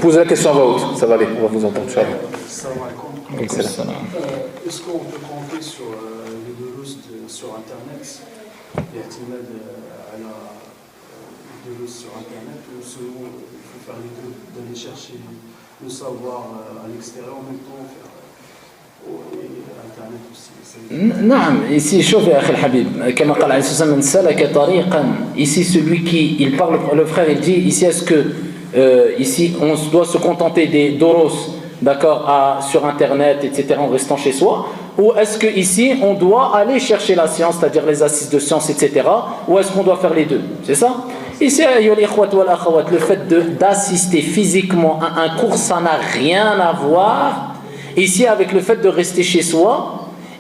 Posez la question à voix haute, ça va aller, on va vous entendre. Est-ce qu'on peut compter sur les durus sur Internet, الاعتماد على الدروس sur Internet, ou selon il faut faire les deux, d'aller chercher le savoir à l'extérieur en même temps faire Internet aussi. نعم ici شوف يا أخي الحبيب كما قال عليه الصلاة والسلام من سلك طريقا ici celui qui il parle le frère il dit ici est-ce que ici on doit se contenter des doros d'accord sur internet etc en restant chez soi, ou est-ce que ici on doit aller chercher la science, c'est-à-dire les assises de science etc, ou est-ce qu'on doit faire les deux, c'est ça ici le fait d'assister physiquement à un cours ça n'a rien à voir ici avec le fait de rester chez soi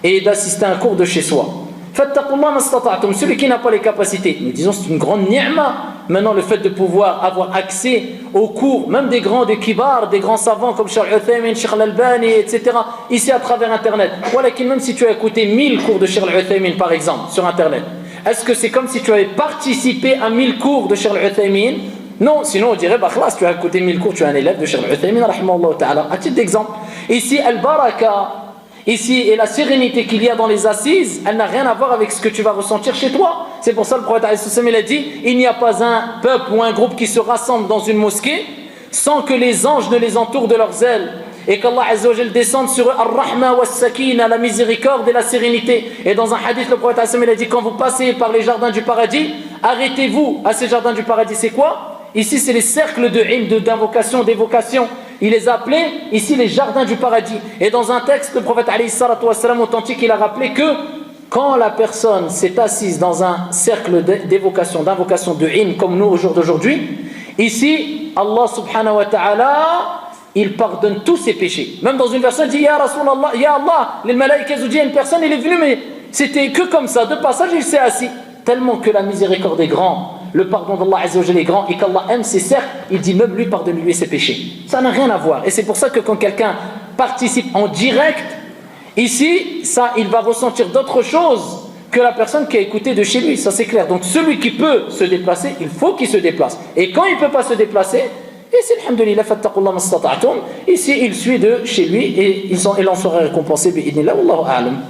et d'assister à un cours de chez soi. Celui qui n'a pas les capacités, nous disons c'est une grande ni'ma. Maintenant le fait de pouvoir avoir accès aux cours, même des grands, des kibars, des grands savants comme Cheikh Uthaymin, Cheikh Al-Albani, etc. ici à travers internet. Voilà, même si tu as écouté 1000 cours de Cheikh Uthaymin par exemple sur internet, est-ce que c'est comme si tu avais participé à 1000 cours de Cheikh Uthaymin? Non, sinon on dirait bah khlas, tu as écouté 1000 cours, tu es un élève de Cheikh Uthaymin rahimahullah ta'ala. À titre d'exemple, ici al-baraka, ici, et la sérénité qu'il y a dans les assises, elle n'a rien à voir avec ce que tu vas ressentir chez toi. C'est pour ça que le prophète il a dit, il n'y a pas un peuple ou un groupe qui se rassemble dans une mosquée sans que les anges ne les entourent de leurs ailes, et qu'Allah Azza wa Jal descende sur eux ar-rahma wa sakina, la miséricorde et la sérénité. Et dans un hadith, le prophète il a dit, quand vous passez par les jardins du paradis, arrêtez-vous à ces jardins du paradis. C'est quoi? Ici c'est les cercles de ilm, d'invocation, d'évocation. Il les a appelés ici les jardins du paradis. Et dans un texte, le prophète alayhi salatu wassalam authentique, il a rappelé que quand la personne s'est assise dans un cercle d'évocation, d'invocation de ilm comme nous au jour d'aujourd'hui, ici Allah subhanahu wa ta'ala il pardonne tous ses péchés. Même dans une version il dit Ya Rasulallah, Ya Allah, les malaïkas ont dit une personne il est venu mais c'était que comme ça, de passage il s'est assis. Tellement que la miséricorde est grande, le pardon d'Allah Azza wa Jalla est grand, et qu'Allah aime ses cercles, il dit même lui pardonne-lui ses péchés. Ça n'a rien à voir. Et c'est pour ça que quand quelqu'un participe en direct, ici, ça, il va ressentir d'autres choses que la personne qui a écouté de chez lui. Ça c'est clair. Donc celui qui peut se déplacer, il faut qu'il se déplace. Et quand il ne peut pas se déplacer, et c'est alhamdoulilah, fattaqullah mastata'tum, ici il suit de chez lui et il en sera récompensé bi'idnillah, wallahu a'lam.